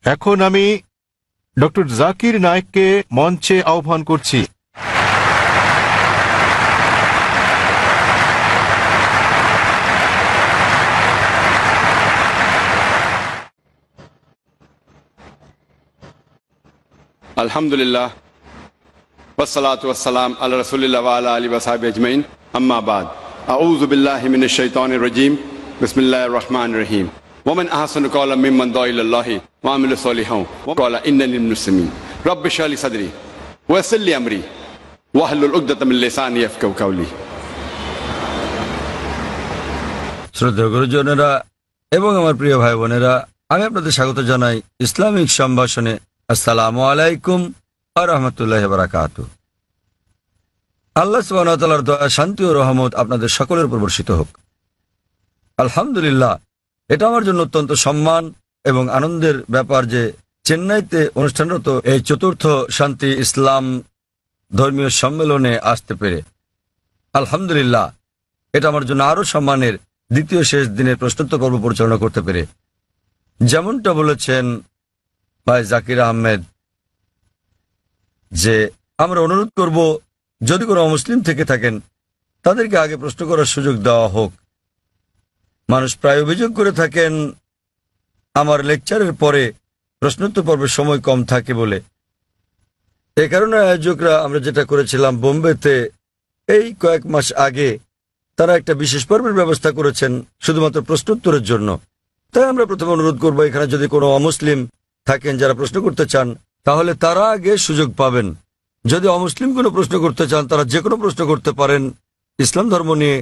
এখন আমি ডক্টর জাকির নায়েককে মঞ্চে আহ্বান করছি। আলহামদুলিল্লাহ ওয়াসসালাতু ওয়াসসালাম আলা রাসূলিল্লাহ ওয়া আলা আলিহি ওয়া সাহবিহি আজমাইন, আম্মা বাদ। আউযু বিল্লাহি মিনাশ শাইতানির রাজীম। বিসমিল্লাহির রহমানির রহিম। ওয়া মান আহসানু ক্বাওলাম মিম্মান দাআ ইলাল্লাহি ওয়া আমিলা সলিহান ওয়া ক্বালা ইন্নানি মিনাল মুসলিমিন। রাব্বি ইশরাহ লি সাদরি ওয়া ইয়াসসির লি আমরি ওয়াহলুল উকদাতাম মিন লিসানি ইয়াফকাহু কাওলি। শ্রদ্ধেয় গুরুজনেরা এবং আমার প্রিয় ভাই বোনেরা, আমি আপনাদের স্বাগত জানাই ইসলামিক সম্ভাষণে। আসসালামু আলাইকুম ওয়া রাহমাতুল্লাহি ওয়া বারাকাতুহু। আল্লাহ সুবহানাহু ওয়া তাআলার দয়া, শান্তি ও রহমত আপনাদের সকলের উপর বর্ষিত হোক। আলহামদুলিল্লাহ, এটা আমার জন্য অত্যন্ত সম্মান এবং আনন্দের ব্যাপার যে চেন্নাইতে অনুষ্ঠানরত এই চতুর্থ শান্তি ইসলাম ধর্মীয় সম্মেলনে আসতে পেরে। আলহামদুলিল্লাহ, এটা আমার জন্য আরও সম্মানের। দ্বিতীয় শেষ দিনের প্রশ্নোত্তর পর্ব পরিচালনা করতে পেরে, যেমনটা বলেছেন ভাই জাকির আহমেদ, যে আমরা অনুরোধ করব যদি কোনো অমুসলিম থেকে থাকেন তাদেরকে আগে প্রশ্ন করার সুযোগ দেওয়া হোক। মানুষ প্রায় অভিযোগ করে থাকেন আমার লেকচারের পরে প্রশ্নোত্তর পর্বের সময় কম থাকে বলে। এ কারণে আয়োজকরা আমরা যেটা করেছিলাম বোম্বেতে এই কয়েক মাস আগে, তারা একটা বিশেষ পর্বের ব্যবস্থা করেছেন শুধুমাত্র প্রশ্নোত্তরের জন্য। তাই আমরা প্রথমে অনুরোধ করব, এখানে যদি কোনো অমুসলিম থাকেন যারা প্রশ্ন করতে চান তাহলে তারা আগে সুযোগ পাবেন। যদি অমুসলিম কোনো প্রশ্ন করতে চান তারা যে কোনো প্রশ্ন করতে পারেন, ইসলাম ধর্ম নিয়ে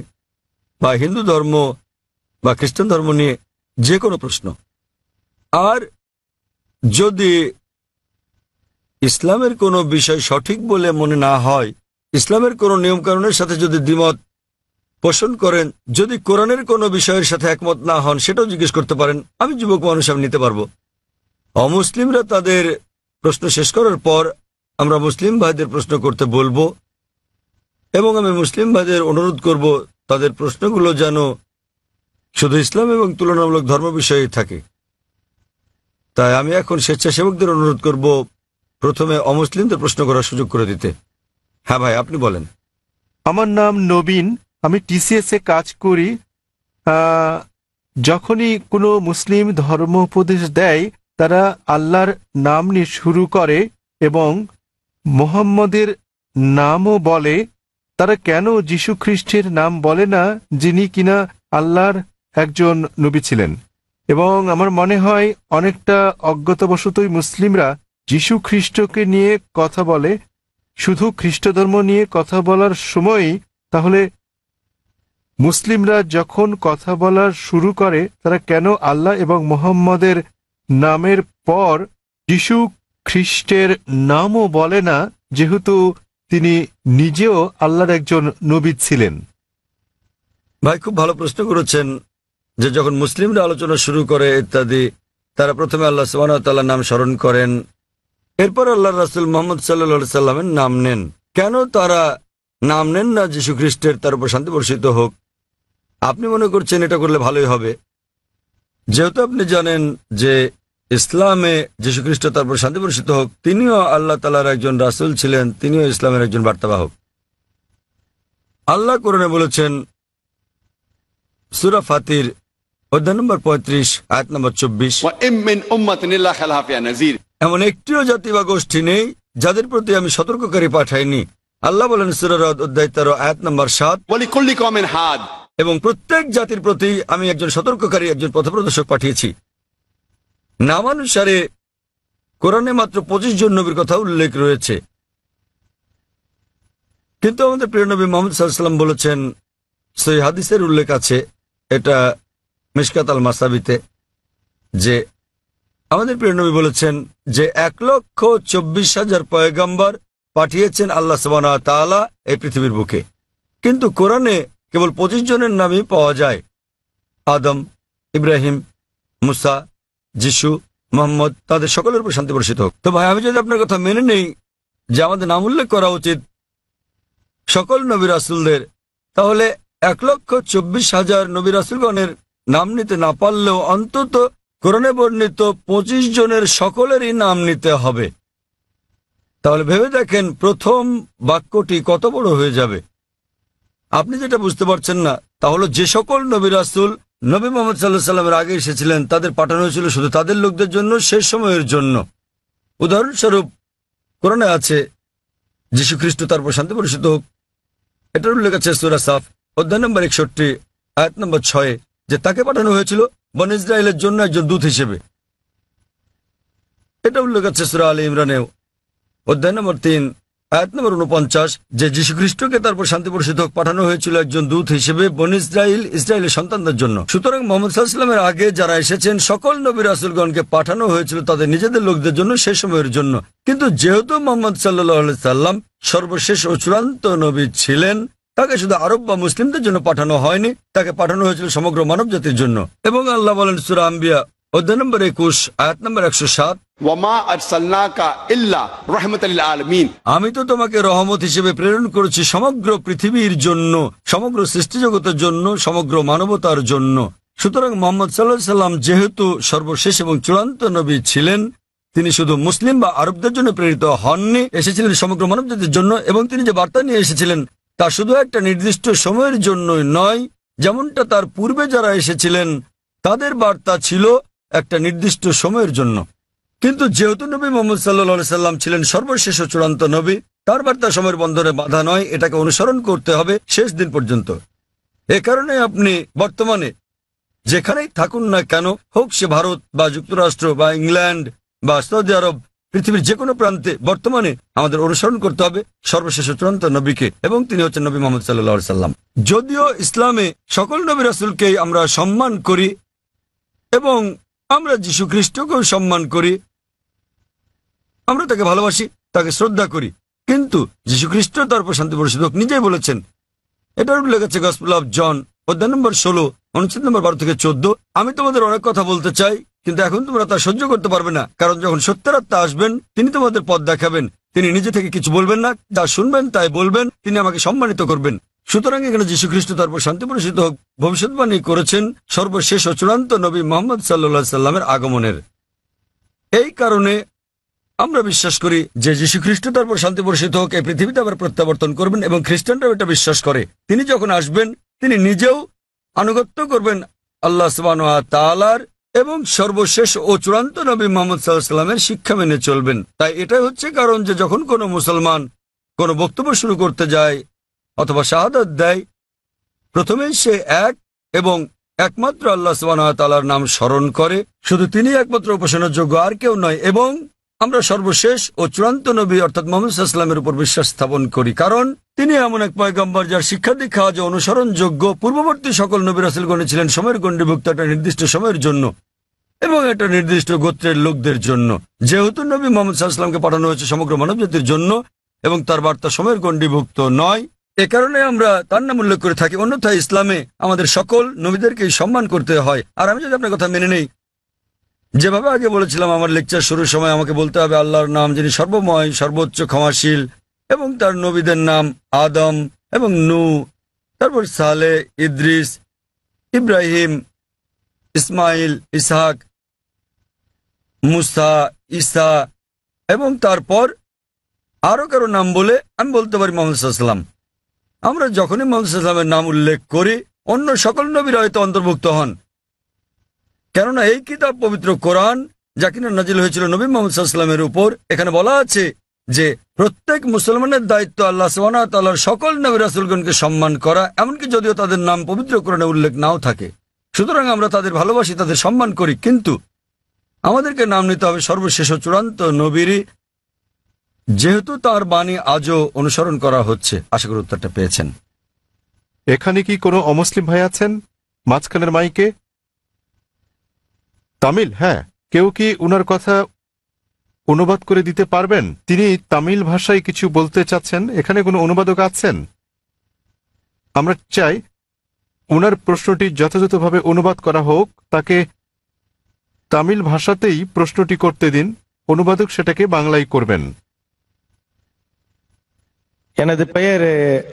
বা হিন্দু ধর্ম বা খ্রিস্টান ধর্ম নিয়ে যে কোনো প্রশ্ন। আর যদি ইসলামের কোনো বিষয় সঠিক বলে মনে না হয়, ইসলামের কোনো নিয়মকানুনের সাথে যদি দ্বিমত পোষণ করেন, যদি কোরআনের কোনো বিষয়ের সাথে একমত না হন, সেটাও জিজ্ঞেস করতে পারেন। আমি যুবক মানুষ, আমি নিতে পারবো। অমুসলিমরা তাদের প্রশ্ন শেষ করার পর আমরা মুসলিম ভাইদের প্রশ্ন করতে বলবো, এবং আমি মুসলিম ভাইদের অনুরোধ করব তাদের প্রশ্নগুলো যেন শুধু ইসলাম এবং তুলনামূলক ধর্ম বিষয়ে থাকে। তাই আমি এখন স্বেচ্ছাসেবকদের অনুরোধ করব প্রথমে অমুসলিমদের প্রশ্ন করার সুযোগ করে দিতে। হ্যাঁ ভাই, আপনি বলেন। আমার নাম নবীন, আমি টিসিএস এ কাজ করি। যখনই কোনো মুসলিম ধর্ম উপদেশ দেয় তারা আল্লাহর নাম নিয়ে শুরু করে এবং মুহাম্মদের নামও বলে। তারা কেন যীশু খ্রিস্টের নাম বলে না, যিনি কিনা আল্লাহর একজন নবী ছিলেন? এবং আমার মনে হয় অনেকটা অজ্ঞতাবশতই মুসলিমরা যীশু খ্রিস্টকে নিয়ে কথা বলে, শুধু খ্রিস্ট ধর্ম নিয়ে কথা বলার সময়ই। তাহলে মুসলিমরা যখন কথা বলা শুরু করে তারা কেন আল্লাহ এবং মুহাম্মদের নামের পর যীশু খ্রিস্টের নামও বলে না, যেহেতু তিনি নিজেও আল্লাহর একজন নবী ছিলেন? ভাই, খুব ভালো প্রশ্ন করেছেন যে যখন মুসলিমরা আলোচনা শুরু করে ইত্যাদি, তারা প্রথমে আল্লাহ সুবহানাহু ওয়া তাআলার নাম স্মরণ করেন, এরপর আল্লাহর রাসূল মুহাম্মদ সাল্লাল্লাহু আলাইহি সাল্লামের নাম নেন। কেন তারা নাম নেন না যীশু খ্রিস্টের, তার উপর শান্তি বর্ষিত হোক? আপনি মনে করছেন এটা করলে ভালোই হবে, যেহেতু আপনি জানেন যে ইসলামে যীশু খ্রিস্ট, তার উপর শান্তি বর্ষিত হোক, তিনিও আল্লাহ তাআলার একজন রাসূল ছিলেন, তিনিও ইসলামের একজন বার্তাবাহক। আল্লাহ কোরআনে বলেছেন সূরা ফাতির অধ্যায় নম্বর 35 আয়াত নম্বর 24, ওয়া ইম মিন উম্মাতিন ইল্লা খালাহা ফিহা নাযীর। এমন একটিও জাতি বা গোষ্ঠী নেই যাদের প্রতি আমি সতর্ককারী পাঠাইনি। আল্লাহ বলেন সূরা রাদ অধ্যায় 13 আয়াত নম্বর 7, ওয়া লিকুল্লি কওমিন হাদ। এবং প্রত্যেক জাতির প্রতি আমি একজন সতর্ককারী, একজন পথপ্রদর্শক পাঠিয়েছি। নামানুসারে কোরআনে মাত্র 25 জন নবীর কথা উল্লেখ রয়েছে, কিন্তু আমাদের প্রিয় নবী মুহাম্মদ সাল্লাল্লাহু আলাইহি ওয়াসাল্লাম বলেছেন, সহিহ হাদিসের উল্লেখ আছে, এটা মিশকাত আল মাসাবিতে, যে আমাদের প্রিয় নবী বলেছেন যে 1,24,000 পয়গম্বর পাঠিয়েছেন আল্লাহ সুবহানাহু ওয়া তাআলা এই পৃথিবীর বুকে, কিন্তু কোরআনে কেবল 25 জনের নামই পাওয়া যায়। আদম, ইব্রাহিম, মুসা, যিশু, মুহাম্মদ, তাদের সকলের উপর শান্তি বর্ষিত হোক। তো ভাই, আমি যদি আপনার কথা মেনে নেই যে আমাদের নাম উল্লেখ করা উচিত সকল নবী রাসূলদের, তাহলে 1,24,000 নবী রাসূলগণের নাম নিতে না পারলেও অন্তত কোরআনে বর্ণিত 25 জনের সকলেরই নাম নিতে হবে। তাহলে ভেবে দেখেন প্রথম বাক্যটি কত বড় হয়ে যাবে। আপনি যেটা বুঝতে পারছেন না তা হলো যে সকল নবী রাসূল নবী মুহাম্মদ সাল্লাল্লাহু আলাইহি সাল্লামের আগে এসেছিলেন তাদের পাঠানো হয়েছিল শুধু তাদের লোকদের জন্য, শেষ সময়ের জন্য। উদাহরণস্বরূপ কোরআনে আছে যীশু খ্রিস্ট তার উপর শান্তি বর্ষিত হোক, এটার উল্লেখ আছে সূরা সাফ অধ্যায় নম্বর 61 আয়াত নম্বর 6 যে তাকে পাঠানো হয়েছিল বনী ইসরাইলের জন্য একজন দূত হিসেবে। এটা উল্লেখ আছে সূরা আলে ইমরানেও অধ্যায় নম্বর 3 আয়াত নম্বর 49 যে যীশু খ্রিস্টকে তারপর শান্তি বর্ষিত হোক পাঠানো হয়েছিল একজন দূত হিসেবে বনী ইসরাইলের সন্তানদের জন্য। সুতরাং মুহাম্মদ সাল্লাল্লাহু আলাইহি ওয়াসাল্লামের আগে যারা এসেছেন সকল নবী রাসূলগণকে পাঠানো হয়েছিল তাদের নিজেদের লোকদের জন্য, সেই সময়ের জন্য। কিন্তু যেহেতু মুহাম্মদ সাল্লাল্লাহু আলাইহি সাল্লাম সর্বশেষ ও চূড়ান্ত নবী ছিলেন, তাকে শুধু আরব বা মুসলিমদের জন্য পাঠানো হয়নি, তাকে পাঠানো হয়েছিল সমগ্র মানব জাতির জন্য। এবং আল্লাহ বলেন সূরা আম্বিয়া অধ্যায় নম্বর 21 আয়াত নম্বর 107 ওয়ামা আরসালনাকা ইল্লা রাহমাতাল লিল আলামিন, আমি তো তোমাকে রহমত হিসেবে প্রেরণ করেছি সমগ্র পৃথিবীর জন্য, সমগ্র সৃষ্টি জগতের জন্য, সমগ্র মানবতার জন্য। সুতরাং মুহাম্মদ সাল্লাল্লাহু আলাইহি সাল্লাম যেহেতু সর্বশেষ এবং চূড়ান্ত নবী ছিলেন, তিনি শুধু মুসলিম বা আরবদের জন্য প্রেরিত হননি, এসেছিলেন সমগ্র মানব জাতির জন্য। এবং তিনি যে বার্তা নিয়ে এসেছিলেন তা শুধু একটা নির্দিষ্ট সময়ের জন্যই নয়, যেমনটা তার পূর্বে যারা এসেছিলেন তাদের বার্তা ছিল একটা নির্দিষ্ট সময়ের জন্য। কিন্তু যেহেতু নবী মুহাম্মদ সাল্লাল্লাহু আলাইহি সাল্লাম ছিলেন সর্বশেষ ও চূড়ান্ত নবী, তার বার্তা সময়ের বন্ধনে বাধা নয়, এটাকে অনুসরণ করতে হবে শেষ দিন পর্যন্ত। এ কারণে আপনি বর্তমানে যেখানেই থাকুন না কেন, হোক সে ভারত বা যুক্তরাষ্ট্র বা ইংল্যান্ড বা সৌদি আরব, পৃথিবীর যে কোনো প্রান্তে বর্তমানে আমাদের অনুসরণ করতে হবে সর্বশেষ ও চূড়ান্ত নবীকে, এবং তিনি হচ্ছেন নবী মুহাম্মদ সাল্লাল্লাহু আলাইহি সাল্লাম। যদিও ইসলামে সকল নবী রাসূলকেই আমরা সম্মান করি এবং আমরা যীশু খ্রিস্টকেও সম্মান করি, আমরা তাকে ভালোবাসি, তাকে শ্রদ্ধা করি, কিন্তু যীশু খ্রিস্ট তার উপর শান্তি বর্ষিত হোক নিজেই বলেছেন, এটার উল্লেখ আছে গসপেল অফ জন অধ্যায় নম্বর 16 অনুচ্ছেদ নম্বর 12 থেকে 14, আমি তোমাদের অনেক কথা বলতে চাই কিন্তু এখন তোমরা তা সহ্য করতে পারবে না, কারণ যখন সত্যের আত্মা আসবেন তিনি তোমাদের পথ দেখাবেন। তিনি নিজে থেকে কিছু বলবেন না, যা শুনবেন তাই বলবেন, তিনি আমাকে সম্মানিত করবেন। সুতরাং এখানে যীশু খ্রিস্ট তার উপর শান্তি বর্ষিত হোক ভবিষ্যৎবাণী করেছেন সর্বশেষ ও চূড়ান্ত নবী মুহাম্মদ সাল্লাল্লাহু আলাইহি সাল্লামের আগমনের। এই কারণে আমরা বিশ্বাস করি যে যীশু খ্রিস্ট তার উপর শান্তি বর্ষিত হোক এই পৃথিবীতে আবার প্রত্যাবর্তন করবেন, এবং খ্রিস্টানরাও এটা বিশ্বাস করে। তিনি যখন আসবেন তিনি নিজেও আনুগত্য করবেন আল্লাহ সুবহানাহু ওয়া তাআলার, এবং সর্বশেষ ও চূড়ান্ত নবী মুহাম্মদ সাল্লাল্লাহু আলাইহি সাল্লামের শিক্ষা মেনে চলবেন। তাই এটাই হচ্ছে কারণ যে যখন কোনো মুসলমান কোনো বক্তব্য শুরু করতে যায় অথবা শাহাদাত দেয়, প্রথমেই সে এক এবং একমাত্র আল্লাহ সুবহানাহু ওয়া তাআলার নাম স্মরণ করে, শুধু তিনি একমাত্র উপাসনার যোগ্য, আর কেউ নয়। এবং আমরা সর্বশেষ ও চূড়ান্ত নবী অর্থাৎ মুহাম্মদ সাল্লাল্লাহু আলাইহি সাল্লামের উপর বিশ্বাস স্থাপন করি, কারণ তিনি এমন এক পয়গম্বর যার শিক্ষা দীক্ষা আজ অনুসরণযোগ্য। পূর্ববর্তী সকল নবী রাসূলগণ ছিলেন সময়ের গণ্ডিভুক্ত একটা নির্দিষ্ট সময়ের জন্য এবং একটা নির্দিষ্ট গোত্রের লোকদের জন্য। যেহেতু নবী মুহাম্মদ সাল্লাল্লাহু আলাইহি সাল্লামকে পাঠানো হয়েছে সমগ্র মানবজাতির জন্য এবং তার বার্তা সময়ের গণ্ডিভুক্ত নয়, এ কারণে আমরা তার নাম উল্লেখ করে থাকি। অন্যথায় ইসলামে আমাদের সকল নবীদেরকেই সম্মান করতে হয়। আর আমি যদি আপনার কথা মেনে নেই, যেভাবে আগে বলেছিলাম আমার লেকচার শুরুর সময় আমাকে বলতে হবে আল্লাহর নাম যিনি সর্বময়, সর্বোচ্চ, ক্ষমাশীল, এবং তার নবীদের নাম আদম এবং নূহ, তারপর সালেহ, ইদ্রিস, ইব্রাহিম, ইসমাইল, ইসহাক, মুসা, ঈসা, এবং তারপর আরো কারো নাম বলে আমি বলতে পারি মুহাম্মদ সাল্লাল্লাহু আলাইহি সাল্লাম। আমরা যখনই মুহাম্মদ সাল্লাল্লাহু আলাইহি সাল্লামের নাম উল্লেখ করি অন্য সকল নবীরা হয়তো অন্তর্ভুক্ত হন, কেননা এই কিতাব পবিত্র কোরআন যা কিনা নাজিল হয়েছিল নবী মুহাম্মদ সাল্লাল্লাহু আলাইহি সাল্লামের উপর, এখানে বলা আছে যে প্রত্যেক মুসলমানের দায়িত্ব আল্লাহ সুবহানাহু ওয়া তাআলার সকল নবী রাসূলগণকে সম্মান করা, এমনকি যদিও তাদের নাম পবিত্র কোরআনে উল্লেখ নাও থাকে। সুতরাং আমরা তাদের ভালোবাসি, তাদের সম্মান করি, কিন্তু আমাদেরকে নাম নিতে হবে সর্বশেষ ও চূড়ান্ত নবীরই, যেহেতু তার বাণী আজও অনুসরণ করা হচ্ছে। আশা করি উত্তরটা পেয়েছেন। এখানে কি কোনো অমুসলিম ভাই আছেন মাঝখানের মাইকে? তামিল? হ্যাঁ, কেউ কি উনার কথা অনুবাদ করে দিতে পারবেন? তিনি তামিল ভাষায় কিছু বলতে চাচ্ছেন। এখানে কোনো অনুবাদক আছেন? আমরা চাই উনার প্রশ্নটি যথাযথভাবে অনুবাদ করা হোক, তাকে তামিল ভাষাতেই প্রশ্নটি করতে দিন, অনুবাদক সেটাকে বাংলায় করবেন। எனது பெயர்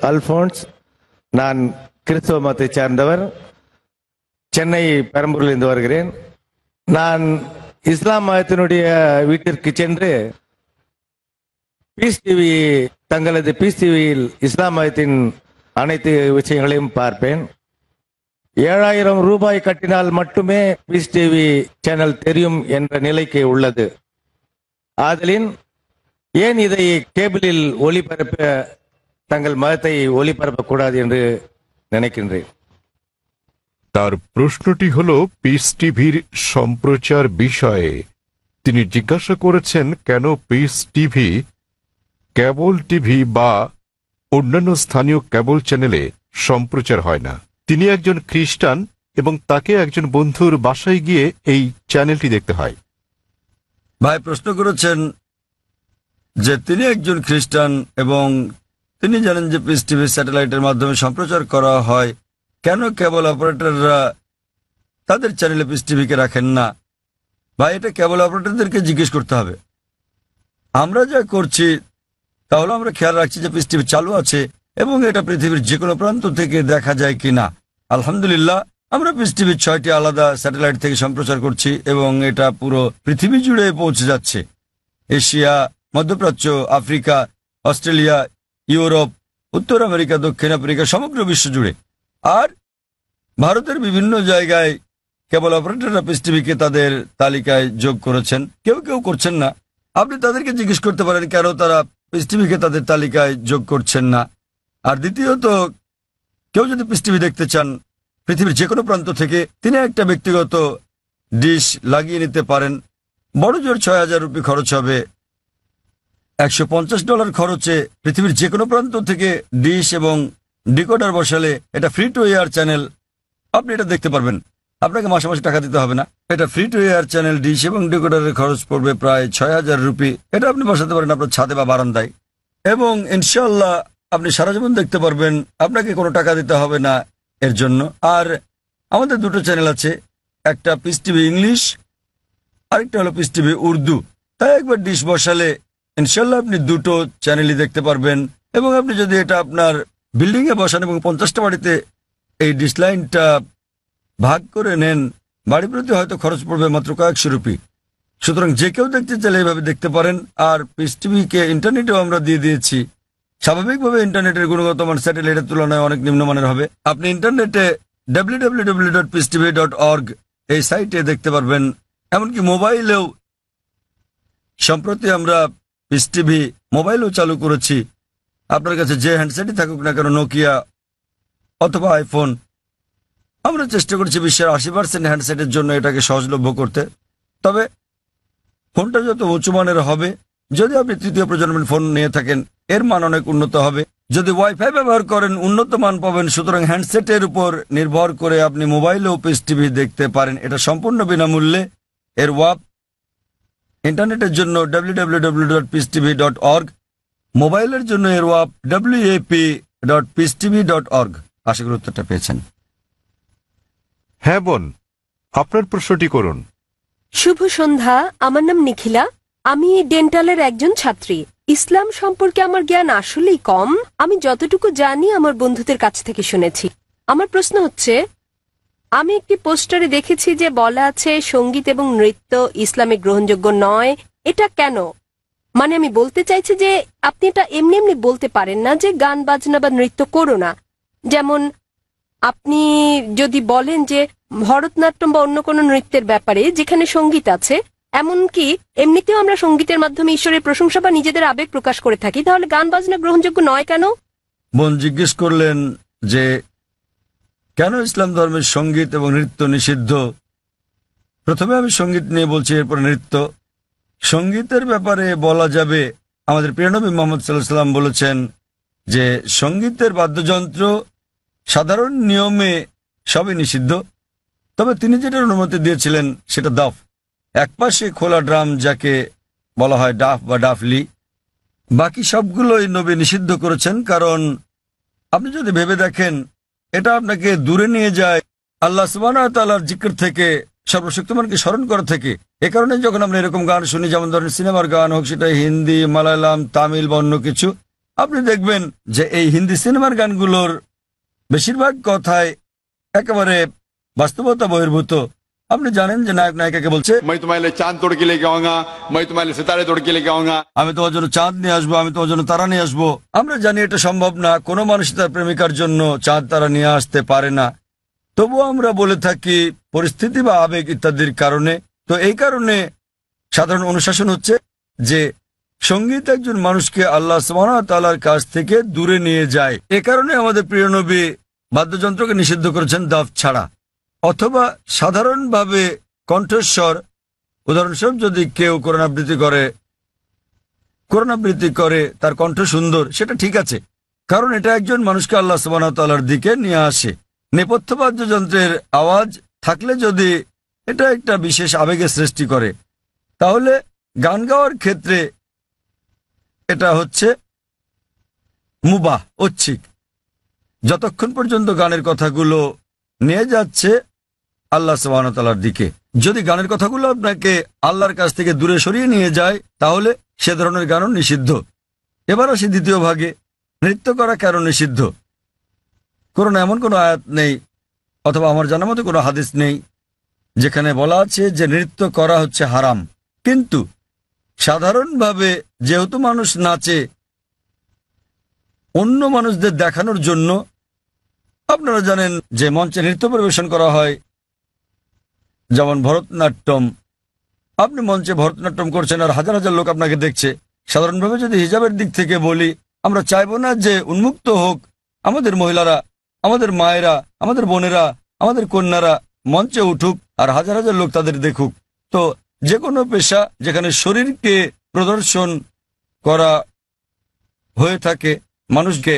அல்போன்ஸ். நான் கிறிஸ்தவ மதத்தை சார்ந்தவர். சென்னை பெரம்பூரிலிருந்து வருகிறேன். நான் இஸ்லாம் மதத்தினுடைய வீட்டிற்கு சென்று பீஸ் டிவி தங்களது பீஸ் டிவியில் இஸ்லாம் மதத்தின் அனைத்து விஷயங்களையும் பார்ப்பேன். 7,000 ரூபாய் கட்டினால் மட்டுமே பீஸ் டிவி சேனல் தெரியும் என்ற நிலைக்கு உள்ளது. ஆதலின் ஏன் இதை கேபிளில் ஒளிபரப்ப தங்கள் মতத்தை ஒளிபரப்பக்கூடாது என்று নিனைக்கின்றேன். তার প্রশ্নটি হল পিস টিভির সম্প্রচার বিষয়ে। তিনি জিজ্ঞাসা করেছেন কেন পিস টিভি, কেবল টিভি বা অন্যান্য স্থানীয় কেবল চ্যানেলে সম্প্রচার হয় না। তিনি একজন খ্রিস্টান এবং তাকে একজন বন্ধুর বাসায় গিয়ে এই চ্যানেলটি দেখতে হয়। ভাই প্রশ্ন করেছেন যে তিনি একজন খ্রিস্টান এবং তিনি জানেন যে পিস টিভি স্যাটেলাইটের মাধ্যমে সম্প্রচার করা হয়, কেন কেবল অপারেটররা তাদের চ্যানেলে পিস টিভিকে রাখেন না? ভাই, এটা কেবল অপারেটরদেরকে জিজ্ঞেস করতে হবে। আমরা যা করছি তাহলে আমরা খেয়াল রাখছি যে পিস টিভি চালু আছে এবং এটা পৃথিবীর যে কোনো প্রান্ত থেকে দেখা যায় কিনা। আলহামদুলিল্লাহ, আমরা পিস টিভির 6টি আলাদা স্যাটেলাইট থেকে সম্প্রচার করছি এবং এটা পুরো পৃথিবী জুড়ে পৌঁছে যাচ্ছে। এশিয়া, মধ্যপ্রাচ্য, আফ্রিকা, অস্ট্রেলিয়া, ইউরোপ, উত্তর আমেরিকা, দক্ষিণ আফ্রিকা, সমগ্র বিশ্ব জুড়ে। আর ভারতের বিভিন্ন জায়গায় কেবল অপারেটররা পিস টিভিকে তাদের তালিকায় যোগ করেছেন, কেউ কেউ করছেন না। আপনি তাদেরকে জিজ্ঞেস করতে পারেন কেন তারা পিস টিভিকে তাদের তালিকায় যোগ করছেন না। আর দ্বিতীয়ত, কেউ যদি পিস টিভি দেখতে চান পৃথিবীর যে কোনো প্রান্ত থেকে, তিনি একটা ব্যক্তিগত ডিশ লাগিয়ে নিতে পারেন। বড় জোর 6,000 রুপি খরচ হবে। $150 খরচে পৃথিবীর যে কোনো প্রান্ত থেকে ডিশ এবং ডিকোডার বসালে এটা ফ্রি টু এয়ার চ্যানেল, আপনি এটা দেখতে পারবেন। আপনাকে মাসে মাসে টাকা দিতে হবে না। এটা free to air channel, dish এবং ডিকোডারের খরচ পড়বে প্রায় 6,000 রুপি। এটা আপনি বসাতে পারেন আপনার ছাদে বা বারান্দায় এবং ইনশাল্লাহ আপনি সারা জীবন দেখতে পারবেন, আপনাকে কোনো টাকা দিতে হবে না এর জন্য। আর আমাদের দুটো চ্যানেল আছে, একটা পিস টিভি ইংলিশ, আরেকটা হলো পিস টিভি উর্দু। তাই একবার ডিশ বসালে ইনশাল্লাহ আপনি দুটো চ্যানেলই দেখতে পারবেন। এবং আপনি যদি এটা আপনার বিল্ডিংয়ে বসান এবং 50টা বাড়িতে এই ডিশ লাইনটা ভাগ করে নেন, বাড়ি প্রতি হয়তো খরচ পড়বে মাত্র কয়েকশো রুপি। সুতরাং যে কেউ দেখতে চাইলে এইভাবে দেখতে পারেন। আর পিস টিভিকে ইন্টারনেটেও আমরা দিয়ে দিয়েছি। স্বাভাবিকভাবে ইন্টারনেটের গুণগত মান স্যাটেলাইটের তুলনায় অনেক নিম্নমানের হবে। আপনি ইন্টারনেটে www.peacetv.org এই সাইটে দেখতে পারবেন। এমনকি মোবাইলেও সম্প্রতি আমরা পিস টিভি মোবাইলও চালু করেছি। আপনার কাছে যে হ্যান্ডসেটই থাকুক না কেন, নোকিয়া অথবা আইফোন, আমরা চেষ্টা করছি বিশ্বের 80% হ্যান্ডসেটের জন্য এটাকে সহজলভ্য করতে। তবে ফোনটা যত উঁচু মানের হবে, যদি আপনি তৃতীয় প্রজন্মের ফোন নিয়ে থাকেন এর মান অনেক উন্নত হবে। যদি ওয়াইফাই ব্যবহার করেন উন্নত মান পাবেন। সুতরাং হ্যান্ডসেটের উপর নির্ভর করে আপনি মোবাইলেও পিস টিভি দেখতে পারেন। এটা সম্পূর্ণ বিনামূল্যে। এর ওয়াপ ইন্টারনেটের জন্য www.peacetv.org, মোবাইলের জন্য এর ওয়াপ wap.peacetv.org। আশা করি উত্তরটা পেয়েছেন। হ্যাঁ বোন, আপনার প্রশ্নটি করুন। শুভ সন্ধ্যা, আমার নাম নিখিলা। আমি ডেন্টালের একজন ছাত্রী। ইসলাম সম্পর্কে আমার জ্ঞান আসলেই কম। আমি যতটুকু জানি আমার বন্ধুদের কাছ থেকে শুনেছি। আমার প্রশ্ন হচ্ছে, আমি একটি পোস্টারে দেখেছি যে বলা আছে সঙ্গীত এবং নৃত্য ইসলামে গ্রহণযোগ্য নয়। এটা কেন? মানে আমি বলতে চাইছি যে আপনি এটা এমনি এমনি বলতে পারেন না যে গান বাজনা বা নৃত্য করো না। যেমন আপনি যদি বলেন যে ভরতনাট্যম বা অন্য কোনো নৃত্যের ব্যাপারে যেখানে সঙ্গীত আছে, এমনকি এমনিতেও আমরা সঙ্গীতের মাধ্যমে ঈশ্বরের প্রশংসা বা নিজেদের আবেগ প্রকাশ করে থাকি, তাহলে গান বাজনা গ্রহণযোগ্য নয় কেন? বোন জিজ্ঞেস করলেন যে কেন ইসলাম ধর্মের সঙ্গীত এবং নৃত্য নিষিদ্ধ। প্রথমে আমি সঙ্গীত নিয়ে বলছি, এরপর নৃত্য। সঙ্গীতের ব্যাপারে বলা যাবে, আমাদের প্রিয় নবী মুহাম্মদ সাল্লাল্লাহু আলাইহি ওয়াসাল্লাম বলেছেন যে সঙ্গীতের বাদ্যযন্ত্র সাধারণ নিয়মে সবই নিষিদ্ধ, তবে তিনি যেটার অনুমতি দিয়েছিলেন সেটা দাফ, একপাশে খোলা ড্রাম যাকে বলা হয় ডাফ বা ডাফলি। বাকি সবগুলোই নবী নিষিদ্ধ করেছেন, কারণ আপনি যদি ভেবে দেখেন এটা আপনাকে দূরে নিয়ে যায় আল্লাহ সুবহানাহু ওয়া তাআলার জিকির থেকে, সর্বশক্তিমানকে স্মরণ করা থেকে। এ কারণে যখন আমরা এরকম গান শুনি, যেমন ধরেন সিনেমার গান হোক, সেটা হিন্দি, মালায়ালাম, তামিল বা অন্য কিছু, আপনি দেখবেন যে এই হিন্দি সিনেমার গানগুলোর বেশিরভাগ কথায় একেবারে বাস্তবতা বহির্ভূত। আপনি জানেন যে নায়ক নায়িকাকে বলছে, मैं तुम्हारे लिए चांद तोड़ के लेके आऊंगा, मैं तुम्हारे लिए सितारे तोड़ के लेके आऊंगा। আমি তোমার জন্য চাঁদ নিয়ে আসবো, আমি তোমার জন্য তারা নিয়ে আসবো। আমরা জানি এটা সম্ভব না, কোনো মানুষ তার প্রেমিকার জন্য চাঁদ তারা নিয়ে আসতে পারে না। তবুও আমরা বলে থাকি পরিস্থিতি বা আবেগ ইত্যাদির কারণে। তো এই কারণে সাধারণ অনুশাসন হচ্ছে যে সঙ্গীত একজন মানুষকে আল্লাহ সুবহানাহু ওয়া তাআলার কাছ থেকে দূরে নিয়ে যায়। এ কারণে আমাদের প্রিয় নবী বাদ্যযন্ত্রকে নিষিদ্ধ করেছেন দাফ ছাড়া, অথবা সাধারণভাবে কণ্ঠস্বর। উদাহরণস্বরূপ যদি কেউ কোরআন আবৃত্তি করে তার কণ্ঠ সুন্দর, সেটা ঠিক আছে, কারণ এটা একজন মানুষকে আল্লাহ সুবহানাহু ওয়া তাআলার দিকে নিয়ে আসে। নেপথ্য বাদ্যযন্ত্রের আওয়াজ থাকলে যদি এটা একটা বিশেষ আবেগের সৃষ্টি করে, তাহলে গান গাওয়ার ক্ষেত্রে এটা হচ্ছে মুবাহ, ঐচ্ছিক, যতক্ষণ পর্যন্ত গানের কথাগুলো নিয়ে যাচ্ছে আল্লাহ সুবহানাহু ওয়া তাআলার দিকে। যদি গানের কথাগুলো আপনাকে আল্লাহর কাছ থেকে দূরে সরিয়ে নিয়ে যায়, তাহলে সে ধরনের গানও নিষিদ্ধ। এবার আসি দ্বিতীয় ভাগে, নৃত্য করা কেন নিষিদ্ধ। কোরআনে এমন কোনো আয়াত নেই, অথবা আমার জানা মতো কোনো হাদিস নেই যেখানে বলা আছে যে নৃত্য করা হচ্ছে হারাম। কিন্তু সাধারণভাবে যেহেতু মানুষ নাচে অন্য মানুষদের দেখানোর জন্য, আপনারা জানেন যে মঞ্চে নৃত্য পরিবেশন করা হয়, যেমন ভরতনাট্যম। আপনি মঞ্চে ভরতনাট্যম করছেন আর হাজার হাজার লোক আপনাকে দেখছে। সাধারণভাবে যদি হিজাবের দিক থেকে বলি, আমরা চাইবো না যে উন্মুক্ত হোক আমাদের মহিলারা, আমাদের মায়েরা, আমাদের বোনেরা, আমাদের কন্যারা মঞ্চে উঠুক আর হাজার হাজার লোক তাদের দেখুক। তো যে কোনো পেশা যেখানে শরীরকে প্রদর্শন করা হয়ে থাকে মানুষকে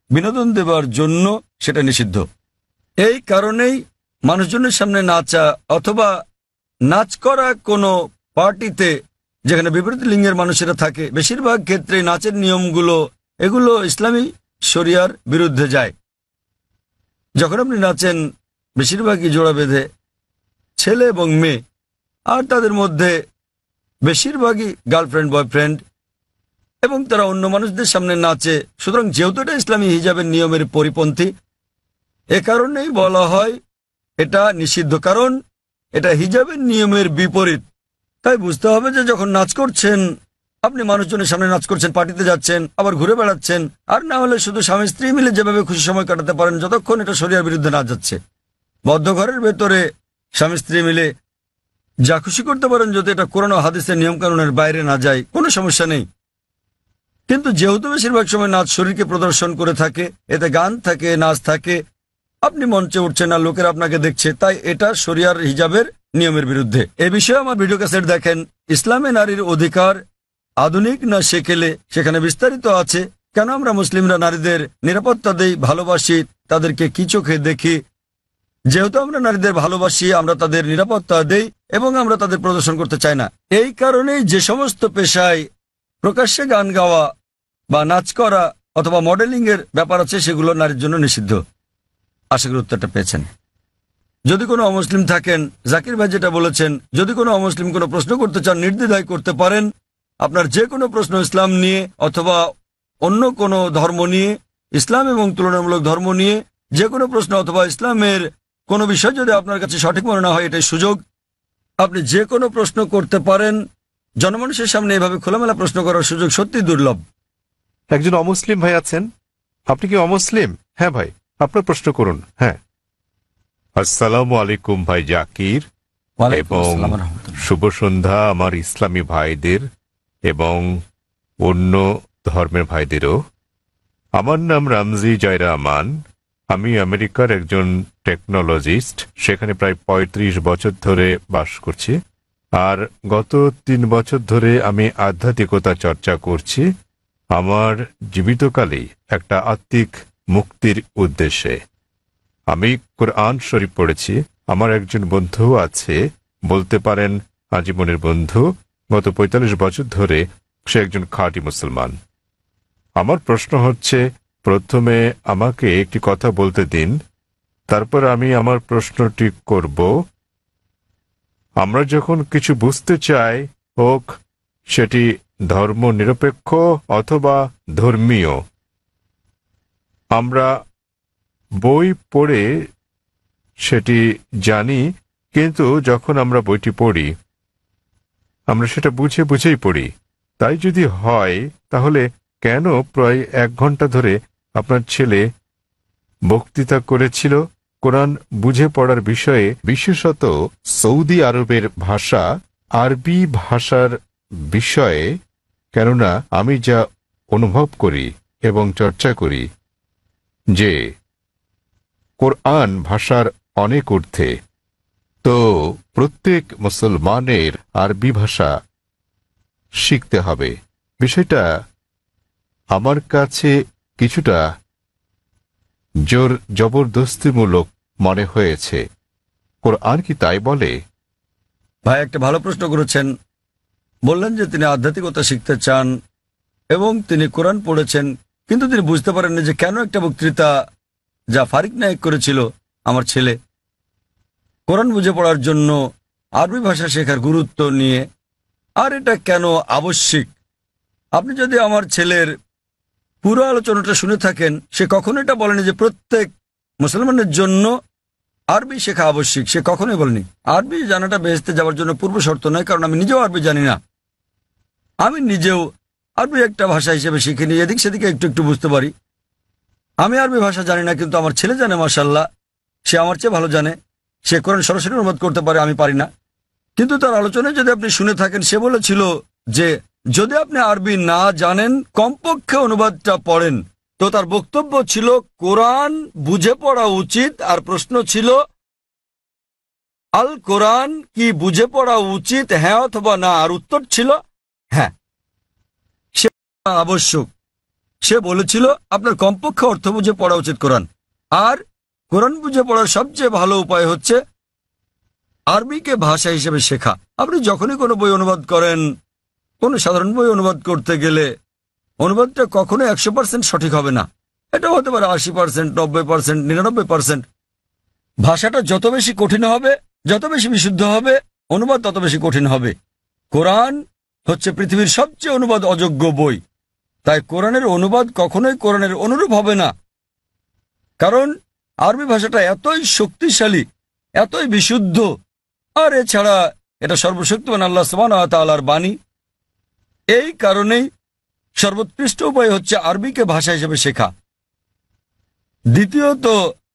বিনোদন দেওয়ার জন্য, সেটা নিষিদ্ধ। এই কারণেই মানুষজনের সামনে নাচা অথবা নাচ করা কোনো পার্টিতে যেখানে বিপরীত লিঙ্গের মানুষেরা থাকে, বেশিরভাগ ক্ষেত্রে নাচের নিয়মগুলো এগুলো ইসলামী শরিয়ার বিরুদ্ধে যায়। যখন আপনি নাচেন বেশিরভাগই জোড়া বেঁধে, ছেলে এবং মেয়ে, আর তাদের মধ্যে বেশিরভাগই গার্লফ্রেন্ড বয়ফ্রেন্ড, এবং তারা অন্য মানুষদের সামনে নাচে। সুতরাং যেহেতু এটা ইসলামী হিজাবের নিয়মের পরিপন্থী, এ কারণেই বলা হয় এটা নিষিদ্ধ, কারণ এটা হিজাবের নিয়মের বিপরীত। তাই বুঝতে হবে যে যখন নাচ করছেন, আপনি মানুষজনের সামনে নাচ করছেন, পার্টিতে যাচ্ছেন, আবার ঘুরে বেড়াচ্ছেন, আর না হলে শুধু স্বামী স্ত্রী মিলে যেভাবে খুশি সময় কাটাতে পারেন যতক্ষণ এটা শরিয়ার বিরুদ্ধে না যাচ্ছে। বদ্ধ ঘরের ভেতরে স্বামী স্ত্রী মিলে যা খুশি করতে পারেন, যদি এটা কোরআন ও হাদিসের নিয়মকানুনের বাইরে না যায়, কোনো সমস্যা নেই। কিন্তু যেহেতু বেশিরভাগ সময় নাচ শরীরকে প্রদর্শন করে থাকে, এতে গান থাকে, নাচ থাকে, আপনি মঞ্চে উঠছেন আর লোকেরা আপনাকে দেখছে, তাই এটা শরিয়ার হিজাবের নিয়মের বিরুদ্ধে। এ বিষয়ে আমার ভিডিও ক্যাসেট দেখেন, ইসলামে নারীর অধিকার আধুনিক না সেকেলে, সেখানে বিস্তারিত আছে কেন আমরা মুসলিমরা নারীদের নিরাপত্তা দেই, ভালোবাসি, তাদেরকে কি চোখে দেখি। যেহেতু আমরা নারীদের ভালোবাসি, আমরা তাদের নিরাপত্তা দেই এবং আমরা তাদের প্রদর্শন করতে চাই না। এই কারণেই যে সমস্ত পেশায় প্রকাশ্যে গান গাওয়া বা নাচ করা অথবা মডেলিং এর ব্যাপার আছে, সেগুলো নারীর জন্য নিষিদ্ধ। আশা করি উত্তরটা পেয়েছেন। যদি কোনো অমুসলিম থাকেন, জাকির ভাই যেটা বলেছেন, যদি কোনো অমুসলিম কোনো প্রশ্ন করতে চান, নির্দ্বিধায় করতে পারেন। আপনার যে কোনো প্রশ্ন ইসলাম নিয়ে অথবা অন্য কোনো ধর্ম নিয়ে, ইসলাম এবং তুলনামূলক ধর্ম নিয়ে যে কোনো প্রশ্ন অথবা ইসলামের কোনো বিষয় যদি আপনার কাছে সঠিক মনে না হয়, এটাই সুযোগ। আপনি যে কোনো প্রশ্ন করতে পারেন। জনমানুষের সামনে এভাবে খোলামেলা প্রশ্ন করার সুযোগ সত্যি দুর্লভ। একজন অমুসলিম ভাই আছেন। আপনি কি অমুসলিম? হ্যাঁ ভাই, আপনার প্রশ্ন করুন। হ্যাঁ, আসসালামু আলাইকুম ভাই জাকির, এবং শুভ সন্ধ্যা আমার ইসলামী ভাইদের এবং অন্য ধর্মের ভাইদেরও। আমার নাম রামজি জয়রামান। আমি আমেরিকার একজন টেকনোলজিস্ট, সেখানে প্রায় ৩৫ বছর ধরে বাস করছি। আর গত ৩ বছর ধরে আমি আধ্যাত্মিকতা চর্চা করছি আমার জীবিতকালেই একটা আত্মিক মুক্তির উদ্দেশ্যে। আমি কোরআন শরীফ পড়েছি। আমার একজন বন্ধু আছে, বলতে পারেন আজীবনের বন্ধু। গত ৪৫ বছর ধরে সে একজন খাঁটি মুসলমান। আমার প্রশ্ন হচ্ছে, প্রথমে আমাকে একটি কথা বলতে দিন, তারপর আমি আমার প্রশ্নটি করব। আমরা যখন কিছু বুঝতে চাই, হোক সেটি ধর্ম নিরপেক্ষ অথবা ধর্মীয়, আমরা বই পড়ে সেটি জানি, কিন্তু যখন আমরা বইটি পড়ি আমরা সেটা বুঝে বুঝেই পড়ি। তাই যদি হয় তাহলে কেন প্রায় 1 ঘন্টা ধরে আপনার ছেলে বক্তৃতা করেছিল কোরআন বুঝে পড়ার বিষয়ে, বিশেষত সৌদি আরবের ভাষা আরবি ভাষার বিষয়ে? কেননা আমি যা অনুভব করি এবং চর্চা করি যে কোরআন ভাষার অনেক ঊর্ধ্বে, তো প্রত্যেক মুসলমানের আরবি ভাষা শিখতে হবে। বিষয়টা আমার কাছে কিছুটা জোর জবরদস্তিমূলক মনে হয়েছে। কোরআন কি তাই বলে? ভাই একটা ভালো প্রশ্ন করেছেন। বললেন যে তিনি আধ্যাত্মিকতা শিখতে চান এবং তিনি কোরআন পড়েছেন, কিন্তু তিনি বুঝতে পারেননি যে কেন একটা বক্তৃতা যা ফারিক নায়েক করেছিল আমার ছেলে কোরআন বুঝে পড়ার জন্য আরবি ভাষা শেখার গুরুত্ব নিয়ে, আর এটা কেন আবশ্যিক। আপনি যদি আমার ছেলের পুরো আলোচনাটা শুনে থাকেন, সে কখনো এটা বলেনি যে প্রত্যেক মুসলমানের জন্য আরবি শেখা আবশ্যিক। সে কখনোই বলেনি। আরবি জানাটা বেহেশতে যাওয়ার জন্য পূর্ব শর্ত নয়, কারণ আমি নিজেও আরবি জানি না। আমি নিজেও আরবি একটা ভাষা হিসেবে শিখিনি, এদিক সেদিকে একটু একটু বুঝতে পারি। আমি আরবি ভাষা জানি না, কিন্তু আমার ছেলে জানে মাশাআল্লাহ, সে আমার চেয়ে ভালো জানে। সে কোরআন সরাসরি অনুবাদ করতে পারে, আমি পারি না। কিন্তু তার আলোচনায় যদি আপনি শুনে থাকেন, সে বলেছিল যে যদি আপনি আরবি না জানেন কমপক্ষে অনুবাদটা পড়েন। তো তার বক্তব্য ছিল কোরআন বুঝে পড়া উচিত, আর প্রশ্ন ছিল আল কোরআন কি বুঝে পড়া উচিত, হ্যাঁ অথবা না? আর উত্তর ছিল হ্যাঁ। সে আবশ্যক। সে বলেছিল আপনার কমপক্ষে অর্থ বুঝে পড়া উচিত কোরআন, আর কোরআন বুঝে পড়ার সবচেয়ে ভালো উপায় হচ্ছে আরবিকে ভাষা হিসেবে শেখা। আপনি যখনই কোনো বই অনুবাদ করেন, কোনো সাধারণ বই অনুবাদ করতে গেলে অনুবাদটা কখনো 100% সঠিক হবে না। এটা হতে পারে 80%, 90%, 99%। ভাষাটা যত বেশি কঠিন হবে, যত বেশি বিশুদ্ধ হবে, অনুবাদ তত বেশি কঠিন হবে। কোরআন হচ্ছে পৃথিবীর সবচেয়ে অনুবাদ অযোগ্য বই। তাই কোরআনের অনুবাদ কখনোই কোরআনের অনুরূপ হবে না, কারণ আরবি ভাষাটা এতই শক্তিশালী, এতই বিশুদ্ধ, আর এছাড়া এটা সর্বশক্তিমান আল্লাহ সুবহানাহু ওয়া তাআলার বাণী। এই কারণেই সর্বোৎকৃষ্ট উপায় হচ্ছে আরবিকে ভাষা হিসেবে শেখা। দ্বিতীয়ত,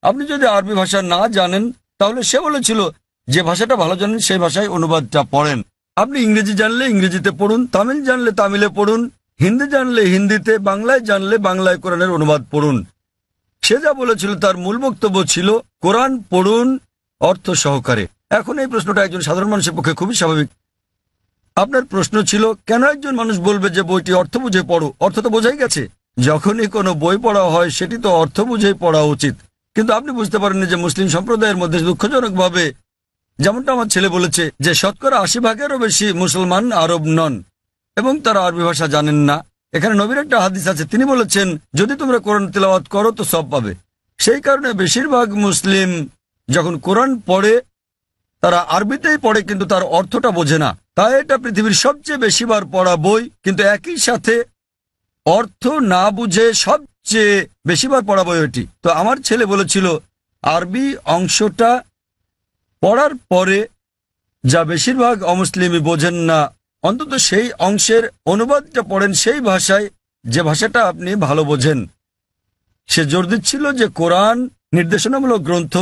আপনি যদি আরবি ভাষা না জানেন, তাহলে সে বলেছিল যে ভাষাটা ভালো জানেন সেই ভাষায় অনুবাদটা পড়েন। আপনি ইংরেজি জানলে ইংরেজিতে পড়ুন, তামিল জানলে তামিলে পড়ুন, হিন্দি জানলে হিন্দিতে, বাংলায় জানলে বাংলায় কোরআনের অনুবাদ পড়ুন। সে যা বলেছিল তার মূল বক্তব্য ছিল কোরআন পড়ুন অর্থ সহকারে। এখন এই প্রশ্নটা একজন সাধারণ মানুষের পক্ষে খুবই স্বাভাবিক। আপনার প্রশ্ন ছিল কেন একজন মানুষ বলবে যে বইটি অর্থ বুঝে পড়ো? অর্থ তো বোঝাই গেছে। যখনই কোনো বই পড়া হয় সেটি তো অর্থ বুঝেই পড়া উচিত। কিন্তু আপনি বুঝতে পারেননি যে মুসলিম সম্প্রদায়ের মধ্যে দুঃখজনকভাবে, যেমনটা আমার ছেলে বলেছে, যে শতকরা 80%-এরও বেশি মুসলমান আরব নন এবং তারা আরবি ভাষা জানেন না। এখানে নবীর একটা হাদিস আছে, তিনি বলেছেন যদি তোমরা কোরআন তেলাওয়াত করো তো সব পাবে। সেই কারণে বেশিরভাগ মুসলিম যখন কোরআন পড়ে তারা আরবিতেই পড়ে, কিন্তু তার অর্থটা বোঝে না। তাই এটা পৃথিবীর সবচেয়ে বেশিবার পড়া বই, কিন্তু একই সাথে অর্থ না বুঝে সবচেয়ে বেশিবার পড়া বই ওটি। তো আমার ছেলে বলেছিল আরবি অংশটা পড়ার পরে যা বেশিরভাগ অমুসলিমই বোঝেন না, অন্তত সেই অংশের অনুবাদটা পড়েন সেই ভাষায়, যে ভাষাটা আপনি ভালো বোঝেন। সে জোর দিচ্ছিল যে কোরআন নির্দেশনামূলক গ্রন্থ,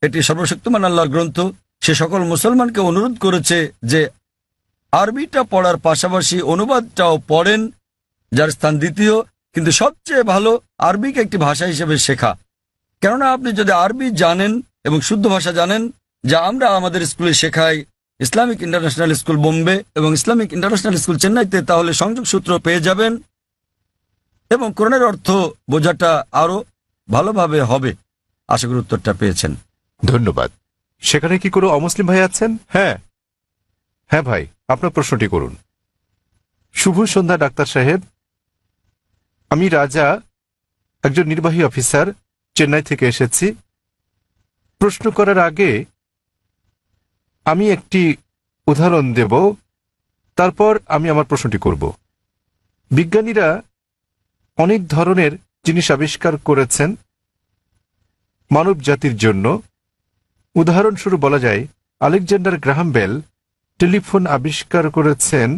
এটি সর্বশক্তিমান আল্লাহর গ্রন্থ। সে সকল মুসলমানকে অনুরোধ করেছে যে আরবিটা পড়ার পাশাপাশি অনুবাদটাও পড়েন, যার স্থান দ্বিতীয়, কিন্তু সবচেয়ে ভালো আরবিকে একটি ভাষা হিসেবে শেখা। কেননা আপনি যদি আরবি জানেন এবং শুদ্ধ ভাষা জানেন, যা আমরা আমাদের স্কুলে শেখাই, ইসলামিক ইন্টারন্যাশনাল স্কুল বোম্বে এবং ইসলামিক ইন্টারন্যাশনাল স্কুল চেন্নাইতে, তাহলে সংযোগ সূত্র পেয়ে যাবেন এবং কোরআনের অর্থ বোঝাটা আরো ভালোভাবে হবে। আশা করি উত্তরটা পেয়েছেন। ধন্যবাদ। সেখানে কি কোনো অমুসলিম ভাই আছেন? হ্যাঁ হ্যাঁ ভাই, আপনার প্রশ্নটি করুন। শুভ সন্ধ্যা ডাক্তার সাহেব, আমি রাজা, একজন নির্বাহী অফিসার, চেন্নাই থেকে এসেছি। প্রশ্ন করার আগে আমি একটি উদাহরণ দেব, তারপর আমি আমার প্রশ্নটি করব। বিজ্ঞানীরা অনেক ধরনের জিনিস আবিষ্কার করেছেন মানব জাতির জন্য। উদাহরণস্বরূপ বলা যায় আলেকজান্ডার গ্রাহাম বেল টেলিফোন আবিষ্কার করেছেন,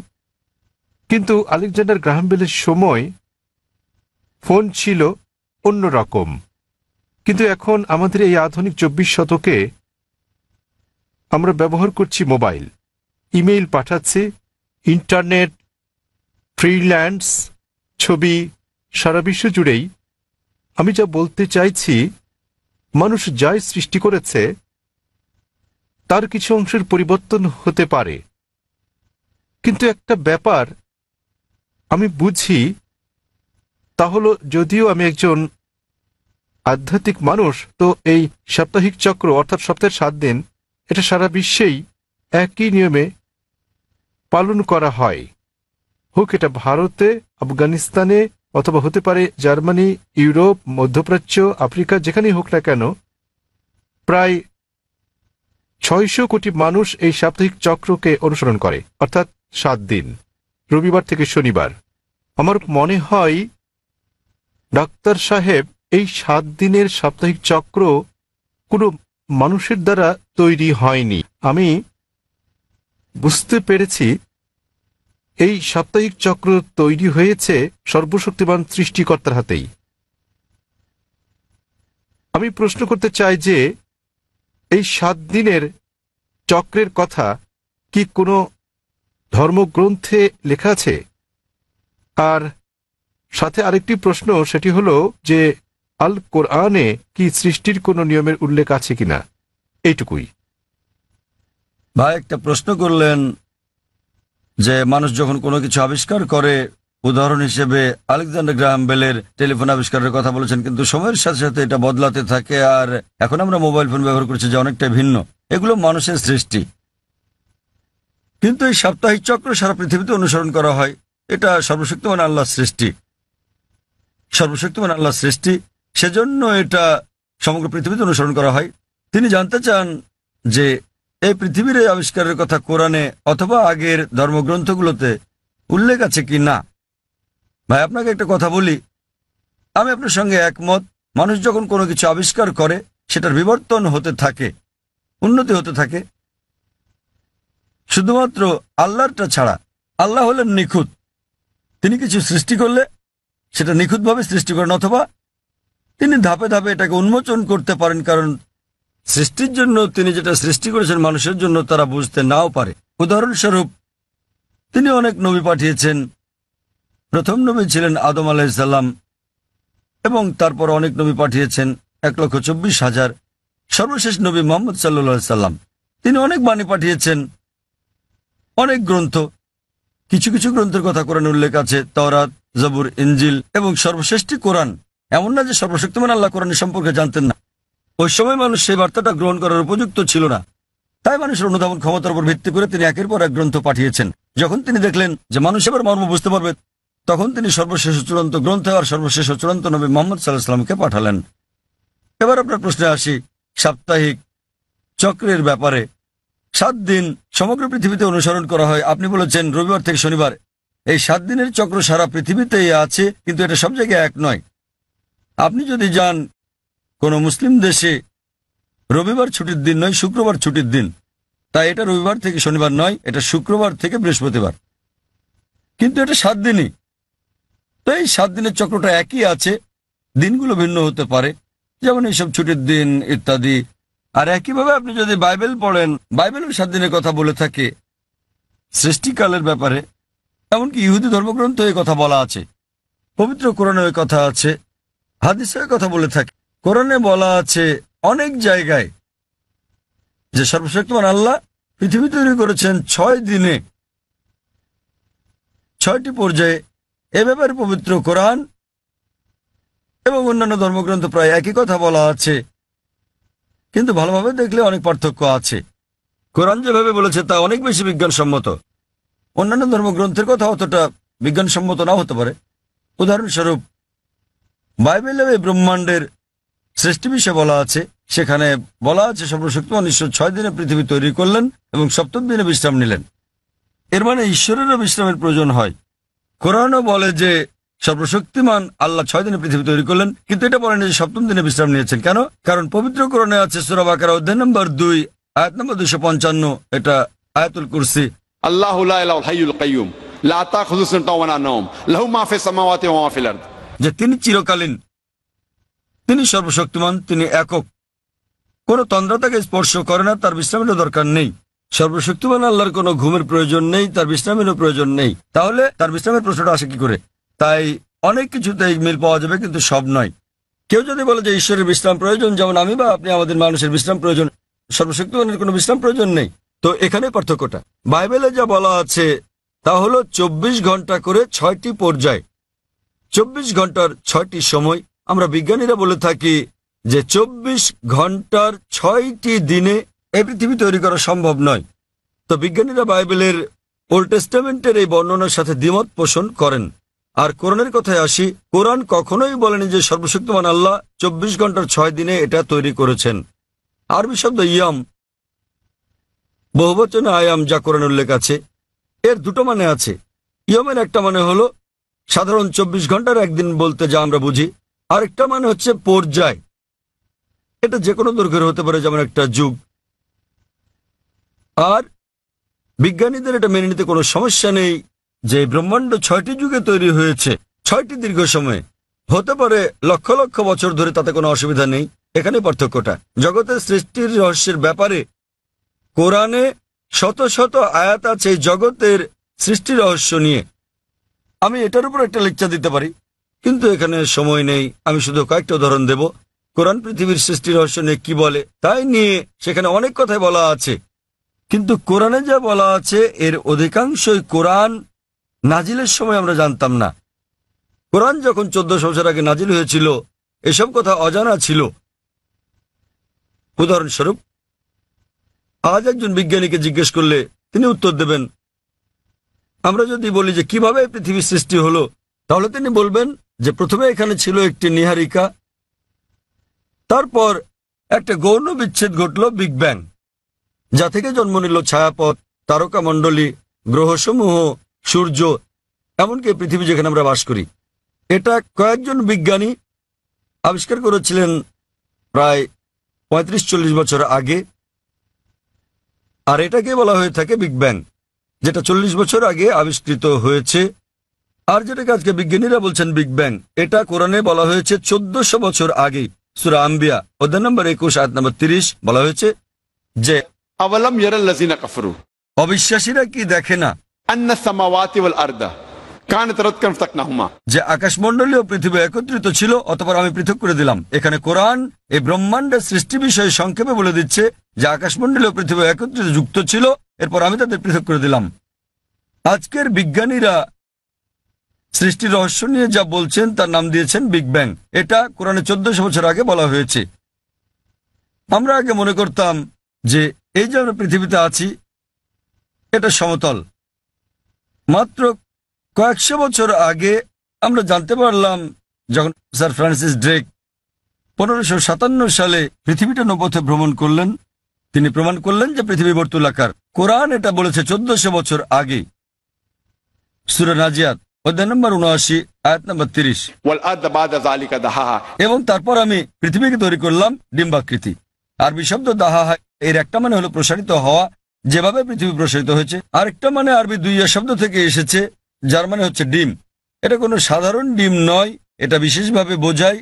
কিন্তু আলেকজান্ডার গ্রাহাম বেলের সময় ফোন ছিল অন্য রকম। কিন্তু এখন আমাদের এই আধুনিক 24 শতকে আমরা ব্যবহার করছি মোবাইল, ইমেইল পাঠাচ্ছি, ইন্টারনেট, ফ্রিল্যান্স, ছবি, সারা বিশ্ব জুড়েই। আমি যা বলতে চাইছি, মানুষ যাই সৃষ্টি করেছে তার কিছু অংশের পরিবর্তন হতে পারে, কিন্তু একটা ব্যাপার আমি বুঝি, তা হলো যদিও আমি একজন আধ্যাত্মিক মানুষ, তো এই সাপ্তাহিক চক্র অর্থাৎ সপ্তাহের 7 দিন এটা সারা বিশ্বেই একই নিয়মে পালন করা হয়, হোক এটা ভারতে, আফগানিস্তানে, অথবা হতে পারে জার্মানি, ইউরোপ, মধ্যপ্রাচ্য, আফ্রিকা, যেখানেই হোক না কেন। প্রায় 600 কোটি মানুষ এই সাপ্তাহিক চক্রকে অনুসরণ করে, অর্থাৎ 7 দিন, রবিবার থেকে শনিবার। আমার মনে হয় ডাক্তার সাহেব, এই 7 দিনের সাপ্তাহিক চক্র কোনো মানুষের দ্বারা তৈরি হয়নি। আমি বুঝতে পেরেছি এই সাপ্তাহিক চক্র তৈরি হয়েছে সর্বশক্তিমান সৃষ্টিকর্তার হাতেই। আমি প্রশ্ন করতে চাই যে এই 7 দিনের চক্রের কথা কি কোনো ধর্মগ্রন্থে লেখা আছে? আর সাথে আরেকটি প্রশ্ন, সেটি হলো যে আল কোরআনে কি সৃষ্টির কোনো নিয়মের উল্লেখ আছে কিনা? এইটুকুই। ভাই একটা প্রশ্ন করলেন যে মানুষ যখন কোনো কিছু আবিষ্কার করে, উদাহরণ হিসেবে আলেকজান্ডার গ্রাহাম বেলের টেলিফোন আবিষ্কারের কথা বলেছেন, কিন্তু সময়ের সাথে সাথে এটা বদলাতে থাকে, আর এখন আমরা মোবাইল ফোন ব্যবহার করছি যা অনেকটা ভিন্ন। এগুলো মানুষের সৃষ্টি, কিন্তু এই সাপ্তাহিক চক্র সারা পৃথিবীতে অনুসরণ করা হয়। এটা সর্বশক্তিমান আল্লাহর সৃষ্টি, সর্বশক্তিমান আল্লাহর সৃষ্টি, সেজন্য এটা সমগ্র পৃথিবীতে অনুসরণ করা হয়। তিনি জানতে চান যে এই পৃথিবীর এই আবিষ্কারের কথা কোরআনে অথবা আগের ধর্মগ্রন্থগুলোতে উল্লেখ আছে কি না। ভাই আপনাকে একটা কথা বলি, আমি আপনার সঙ্গে একমত। মানুষ যখন কোনো কিছু আবিষ্কার করে সেটার বিবর্তন হতে থাকে, উন্নতি হতে থাকে, শুধুমাত্র আল্লাহরটা ছাড়া। আল্লাহ হলেন নিখুঁত, তিনি কিছু সৃষ্টি করলে সেটা নিখুঁতভাবে সৃষ্টি করেন, অথবা তিনি ধাপে ধাপে এটাকে উন্মোচন করতে পারেন, কারণ সৃষ্টির জন্য তিনি যেটা সৃষ্টি করেছেন মানুষের জন্য তারা বুঝতে নাও পারে। উদাহরণস্বরূপ তিনি অনেক নবী পাঠিয়েছেন। প্রথম নবী ছিলেন আদম আলাইহিসসালাম, এবং তারপর অনেক নবী পাঠিয়েছেন, 1,24,000। সর্বশেষ নবী মুহাম্মদ সাল্লাল্লাহু আলাইহি সাল্লাম, তিনি অনেক বাণী পাঠিয়েছেন, অনেক গ্রন্থ। কিছু কিছু গ্রন্থের কথা কোরআনে উল্লেখ আছে, তাওরাত, জবুর, ইনজিল, এবং সর্বশ্রেষ্ঠ কোরআন। এমন না যে সর্বশক্তিমান আল্লাহ কোরআনের সম্পর্কে জানতেন না। ওই সময় মানুষ সেই বার্তাটা গ্রহণ করার উপযুক্ত ছিল না, তাই মানুষের অনুধাবন ক্ষমতার উপর ভিত্তি করে তিনি একের পর এক গ্রন্থ পাঠিয়েছেন। যখন তিনি দেখলেন যে মানুষ এবার মর্ম বুঝতে পারবে, তখন তিনি সর্বশেষ চূড়ান্ত গ্রন্থ আর সর্বশেষ চূড়ান্ত নবী মুহাম্মদ সাল্লাল্লাহু আলাইহি সাল্লামকে পাঠালেন। এবার আপনার প্রশ্নে আসি, সাপ্তাহিক চক্রের ব্যাপারে। 7 দিন সমগ্র পৃথিবীতে অনুসরণ করা হয়। আপনি বলেছেন রবিবার থেকে শনিবার। এই 7 দিনের চক্র সারা পৃথিবীতেই আছে, কিন্তু এটা সব জায়গায় এক নয়। আপনি যদি যান কোনো মুসলিম দেশে, রবিবার ছুটির দিন নয়, শুক্রবার ছুটির দিন, তাই এটা রবিবার থেকে শনিবার নয়, এটা শুক্রবার থেকে বৃহস্পতিবার, কিন্তু এটা 7 দিনই। তো এই 7 দিনের চক্রটা একই আছে, দিনগুলো ভিন্ন হতে পারে, যেমন এইসব ছুটির দিন ইত্যাদি। আর একইভাবে আপনি যদি বাইবেল পড়েন, বাইবেলের 7 দিনের কথা বলে থাকে সৃষ্টিকালের ব্যাপারে। এমনকি ইহুদি ধর্মগ্রন্থ এই কথা বলা আছে, পবিত্র কোরআনে ওই কথা আছে, হাদিসে ওই কথা বলে থাকে। কোরআনে বলা আছে অনেক জায়গায় যে সর্বশক্তিমান আল্লাহ পৃথিবী তৈরি করেছেন 6 দিনে, 6টি পর্যায়ে। এ ব্যাপারে পবিত্র কোরআন এবং অন্যান্য ধর্মগ্রন্থ প্রায় একই কথা বলা আছে, কিন্তু ভালোভাবে দেখলে অনেক পার্থক্য আছে। কোরআন যেভাবে বলেছে তা অনেক বেশি বিজ্ঞানসম্মত, অন্যান্য ধর্মগ্রন্থের কথা অতটা বিজ্ঞানসম্মত নাও হতে পারে। উদাহরণস্বরূপ বাইবেলে এই ব্রহ্মাণ্ডের সৃষ্টি বিষয়ে বলা আছে, সেখানে বলা আছে সর্বশক্তিমান ঈশ্বর 6 দিনে পৃথিবী তৈরি করলেন এবং 7ম দিনে বিশ্রাম নিলেন। এর মানে ঈশ্বরেরও বিশ্রামের প্রয়োজন হয়। কোরআনও বলে যে সর্বশক্তিমান আল্লাহ 6 দিনে পৃথিবী তৈরি করলেন, কিন্তু এটা বলেন যে 7ম দিনে বিশ্রাম নিয়েছেন। কেন? কারণ পবিত্র কোরআনে আছে সূরা বাকারা অধ্যায় নম্বর 2 আয়াত নম্বর 255, এটা আয়াতুল কুরসি। আল্লাহু লা ইলাহা হাইয়ুল কাইয়ুম লা তাখুযু সিনাতুন ওয়া লা নাওম লাহু মা ফিস সামাওয়াতি ওয়া মা ফিল আরদ। যে তিনি চিরকালীন, তিনি সর্বশক্তিমান, তিনি একক, কোন তন্দ্রা তাকে স্পর্শ করে না, তার বিশ্রামেরও দরকার নেই। সর্বশক্তিমান আল্লাহর কোনো ঘুমের প্রয়োজন নেই, তার বিশ্রামেরও প্রয়োজন নেই। তাহলে তার বিশ্রামের প্রশ্নটা আসে কি করে? তাই অনেক কিছুতে মিল পাওয়া যাবে, কিন্তু সব নয়। কেউ যদি বলে যে ঈশ্বরের বিশ্রাম প্রয়োজন, যেমন আমি বা আপনি আমাদের মানুষের বিশ্রাম প্রয়োজন, সর্বশক্তিমানের কোনো বিশ্রাম প্রয়োজন নেই, তো এখানে পার্থক্যটা। বাইবেলে যা বলা আছে তা হলো 24 ঘন্টা করে 6টি পর্যায়, 24 ঘন্টার 6টি সময়। আমরা বিজ্ঞানীরা বলে থাকি যে 24 ঘন্টার 6টি দিনে এই পৃথিবী তৈরি করা সম্ভব নয়। তো বিজ্ঞানীরা বাইবেলের ওল্ড টেস্টামেন্টের এই বর্ণনার সাথে দ্বিমত পোষণ করেন। আর কোরআনের কথায় আসি, কোরআন কখনোই বলেনি যে সর্বশক্তিমান আল্লাহ 24 ঘন্টার 6 দিনে এটা তৈরি করেছেন। আরবি শব্দ ইয়াম, বহুবচনে আয়াম, যা কোরআন উল্লেখ আছে, এর দুটো মানে আছে। ইয়মের একটা মানে হলো সাধারণ 24 ঘন্টার একদিন বলতে যা আমরা বুঝি, আরেকটা মানে হচ্ছে পর্যায়। এটা যে কোনো দৈর্ঘ্যের হতে পারে, যেমন একটা যুগ। আর বিজ্ঞানীদের এটা মেনে নিতে কোনো সমস্যা নেই যে ব্রহ্মাণ্ড 6টি যুগে তৈরি হয়েছে, 6টি দীর্ঘ সময়ে, হতে পারে লক্ষ লক্ষ বছর ধরে, তাতে কোনো অসুবিধা নেই। এখানে পার্থক্যটা। জগতের সৃষ্টির রহস্যের ব্যাপারে কোরআনে শত শত আয়াত আছে এই জগতের সৃষ্টি রহস্য নিয়ে। আমি এটার উপর একটা লেকচার দিতে পারি, কিন্তু এখানে সময় নেই। আমি শুধু কয়েকটা উদাহরণ দেব। কোরআন পৃথিবীর সৃষ্টি রহস্য নিয়ে কি বলে তাই নিয়ে সেখানে অনেক কথাই বলা আছে, কিন্তু কোরআনে যা বলা আছে এর অধিকাংশই কোরআন নাজিলের সময় আমরা জানতাম না। কোরআন যখন 1400 বছর আগে নাজিল হয়েছিল, এসব কথা অজানা ছিল। উদাহরণস্বরূপ, আজ একজন বিজ্ঞানীকে জিজ্ঞেস করলে তিনি উত্তর দেবেন। আমরা যদি বলি যে কিভাবে পৃথিবীর সৃষ্টি হলো, তাহলে তিনি বলবেন যে প্রথমে এখানে ছিল একটি নীহারিকা, তারপর একটা গৌণ বিচ্ছেদ ঘটল, বিগ ব্যাং, যা থেকে জন্ম নিল ছায়াপথ, তারকামণ্ডলী, গ্রহসমূহ, সূর্য, এমনকি পৃথিবী যেখানে আমরা বাস করি। এটা কয়েকজন বিজ্ঞানী আবিষ্কার করেছিলেন প্রায় 35-40 বছর আগে। আর এটাকে বলা হয়ে থাকে বিগ ব্যাং, যেটা 40 বছর আগে আবিষ্কৃত হয়েছে। আর যেটাকে আজকে বিজ্ঞানীরা বলছেন বিগ ব্যাং, এটা কোরআনে বলা হয়েছে 1400 বছর আগে। সূরা আম্বিয়া অধ্যায় নম্বর 21 আয়াত নম্বর 30 বলা হয়েছে যে আওয়ালাম ইয়ারাল্লাযিনা কাফারু, অবিশ্বাসীরা কি দেখে না আন্নাস সামাওয়াতি ওয়াল আরদা কানাত রাতকান ফাতাকনাহুমা, যে আকাশমণ্ডলী ও পৃথিবী একত্রিত ছিল, অতঃপর আমি পৃথক করে দিলাম। এখানে কোরআন এই ব্রহ্মাণ্ডের সৃষ্টি বিষয়ে সংক্ষেপে বলে দিচ্ছে যে আকাশমণ্ডলী ও পৃথিবী একত্রিত যুক্ত ছিল, এরপর আমি তাদের পৃথক করে দিলাম। আজকের বিজ্ঞানীরা সৃষ্টির রহস্য নিয়ে যা বলছেন তার নাম দিয়েছেন বিগ ব্যাং। এটা কোরআনে 1400 বছর আগে বলা হয়েছে। আমরা আগে মনে করতাম যে এই যে আমরা পৃথিবীতে আছি এটা সমতল। মাত্র কয়েকশো বছর আগে আমরা জানতে পারলাম, যখন স্যার ফ্রান্সিস ড্রেক 1557 সালে পৃথিবীটা নৌপথে ভ্রমণ করলেন, তিনি প্রমাণ করলেন যে পৃথিবী বর্তুলাকার। কোরআন এটা বলেছে 1400 বছর আগে। সূরা নাজিয়াত অধ্যায় নম্বর 79 আয়াত নম্বর 30। ওয়াল আরদা বাদা যালিকা দাহাহা, এবং তারপর আমি পৃথিবীকে তৈরি করলাম ডিম্বাকৃতি। আরবি শব্দ দাহাহা এর একটা মানে হলো প্রসারিত হওয়া, যেভাবে পৃথিবী প্রসারিত হয়েছে। আরেকটা মানে আরবি দুইয়া শব্দ থেকে এসেছে, যার মানে হচ্ছে ডিম। এটা কোনো সাধারণ ডিম নয়, এটা বিশেষভাবে বোঝায়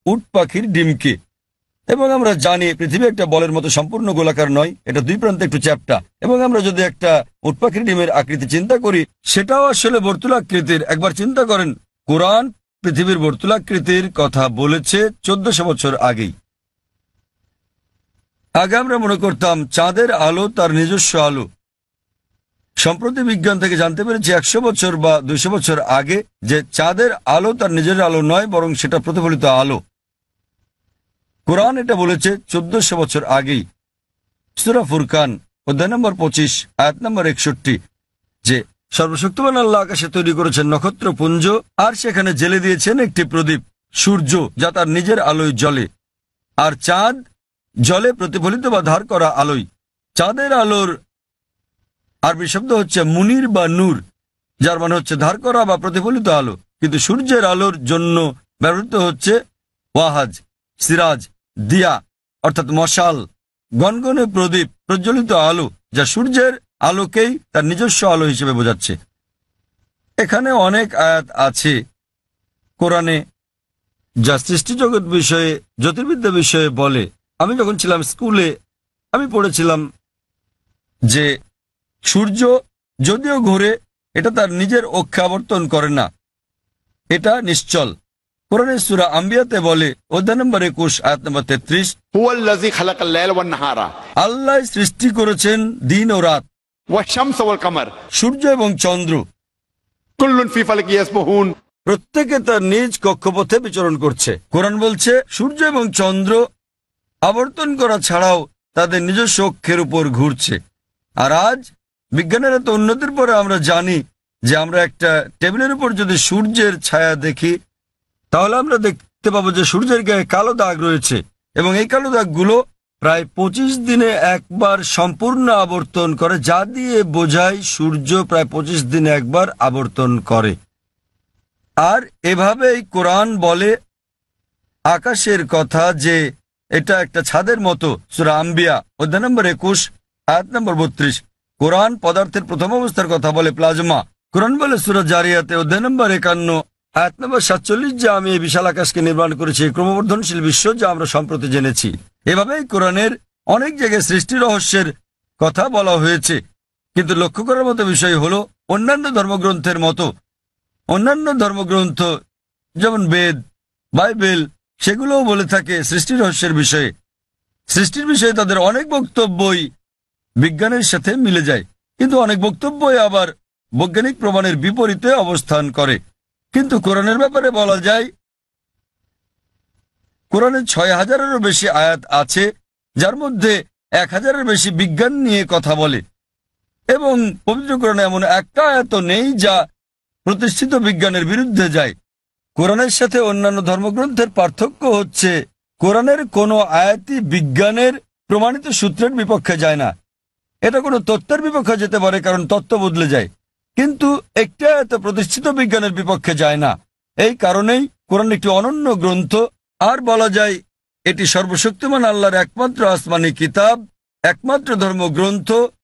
উট পাখির ডিমকে। এবং আমরা জানি পৃথিবী একটা বলের মতো সম্পূর্ণ গোলাকার নয়, এটা দুই প্রান্তে একটু চ্যাপ্টা। এবং আমরা যদি একটা উট পাখির ডিমের আকৃতি চিন্তা করি, সেটাও আসলে বর্তুলাকৃতির। একবার চিন্তা করেন, কোরআন পৃথিবীর বর্তুলাকৃতির কথা বলেছে 1400 বছর আগেই। আগে আমরা মনে করতাম চাঁদের আলো তার নিজস্ব আলো। সম্প্রতি বিজ্ঞান থেকে জানতে পেরেছি 100 বছর বা 200 বছর আগে যে চাঁদের আলো তার নিজের আলো নয়, বরং সেটা প্রতিফলিত আলো। কোরআন এটা বলেছে 1400 বছর আগেই। সূরা ফুরকান অধ্যায় নম্বর 25 আয়াত নম্বর 61 যে সর্বশক্তিমান আল্লাহ আকাশে তৈরি করেছেন নক্ষত্রপুঞ্জ, আর সেখানে জেলে দিয়েছেন একটি প্রদীপ, সূর্য, যা তার নিজের আলোয় জ্বলে, আর চাঁদ জলে প্রতিফলিত বা ধার করা আলোয়। চাঁদের আলোর আরবি শব্দ হচ্ছে মুনির বা নূর, যার মানে হচ্ছে ধার করা বা প্রতিফলিত আলো। কিন্তু সূর্যের আলোর জন্য ব্যবহৃত হচ্ছে ওয়াহাজ, সিরাজ, দিয়া, অর্থাৎ মশাল। গনগনে প্রদীপ, প্রজ্বলিত আলো, যা সূর্যের আলোকেই তার নিজস্ব আলো হিসেবে বোঝাচ্ছে। এখানে অনেক আয়াত আছে কোরআনে যা সৃষ্টিজগৎ বিষয়ে, জ্যোতির্বিদ্যা বিষয়ে বলে। আমি যখন ছিলাম স্কুলে আমি পড়েছিলাম যে সূর্য যদিও ঘুরে, এটা তার নিজের অক্ষে আবর্তন করে না, এটা নিশ্চল। কোরআনের সূরা আম্বিয়াতে বলে, অধ্যায় নম্বর 21 আয়াত নম্বর 33, হুয়াল্লাযী খালাকাল লাইলা ওয়ান নাহারা আল্লাহ সৃষ্টি করেছেন দিন ও রাত, ওয়াশ শামসা ওয়াল কামার সূর্য এবং চন্দ্র, কুল্লুন ফি ফালাকি ইয়াসবাহুন। প্রত্যেকে তার নিজ কক্ষপথে বিচরণ করছে। কোরআন বলছে সূর্য এবং চন্দ্র আবর্তন করা ছাড়াও তাদের নিজস্ব অক্ষের উপর ঘুরছে। আর আজ বিজ্ঞানের এত উন্নতির পরে আমরা জানি যে আমরা একটা টেবিলের উপর যদি সূর্যের ছায়া দেখি তাহলে আমরা দেখতে পাবো যে সূর্যের গায়ে কালো দাগ রয়েছে, এবং এই কালো দাগগুলো প্রায় 25 দিনে একবার সম্পূর্ণ আবর্তন করে, যা দিয়ে বোঝায় সূর্য প্রায় 25 দিনে একবার আবর্তন করে। আর এভাবেই কোরআন বলে আকাশের কথা যে এটা একটা ছাদের মতো। সূরা আম্বিয়া অধ্যায় নম্বর 21 আয়াত নম্বর 32। কোরআন পদার্থের প্রথম অবস্থার কথা বলে প্লাজমা। কোরআন বলে সূরা জারিয়াতে অধ্যায় নম্বর 51 আয়াত নম্বর 47 যে আমি এই বিশাল আকাশকে নির্মাণ করেছি, ক্রমবর্ধনশীল বিশ্ব যা আমরা সম্প্রতি জেনেছি। এভাবেই কোরআনের অনেক জায়গায় সৃষ্টি রহস্যের কথা বলা হয়েছে। কিন্তু লক্ষ্য করার মতো বিষয় হলো অন্যান্য ধর্মগ্রন্থের মতো অন্যান্য ধর্মগ্রন্থ যেমন বেদ, বাইবেল, সেগুলোও বলে থাকে সৃষ্টি রহস্যের বিষয়ে। সৃষ্টির বিষয়ে তাদের অনেক বক্তব্যই বিজ্ঞানের সাথে মিলে যায়, কিন্তু অনেক বক্তব্যই আবার বৈজ্ঞানিক প্রমাণের বিপরীতে অবস্থান করে। কিন্তু কোরআনের ব্যাপারে বলা যায় কোরআনে 6000-এরও বেশি আয়াত আছে, যার মধ্যে 1000-এর বেশি বিজ্ঞান নিয়ে কথা বলে, এবং পবিত্র কোরআনে এমন একটা আয়াত নেই যা প্রতিষ্ঠিত বিজ্ঞানের বিরুদ্ধে যায়। কোরআনের সাথে অন্যান্য ধর্মগ্রন্থের পার্থক্য হচ্ছে কোরআনের কোনো আয়াতই বিজ্ঞানের প্রমাণিত সূত্রের বিপক্ষে যায় না। এটা কোনো তত্ত্বের বিপক্ষে যেতে পারে, কারণ তত্ত্ব বদলে যায়, কিন্তু একটি আয়াত প্রতিষ্ঠিত বিজ্ঞানের বিপক্ষে যায় না। এই কারণেই কোরআন একটি অনন্য গ্রন্থ, আর বলা যায় এটি সর্বশক্তিমান আল্লাহর একমাত্র আসমানি কিতাব, একমাত্র ধর্মগ্রন্থ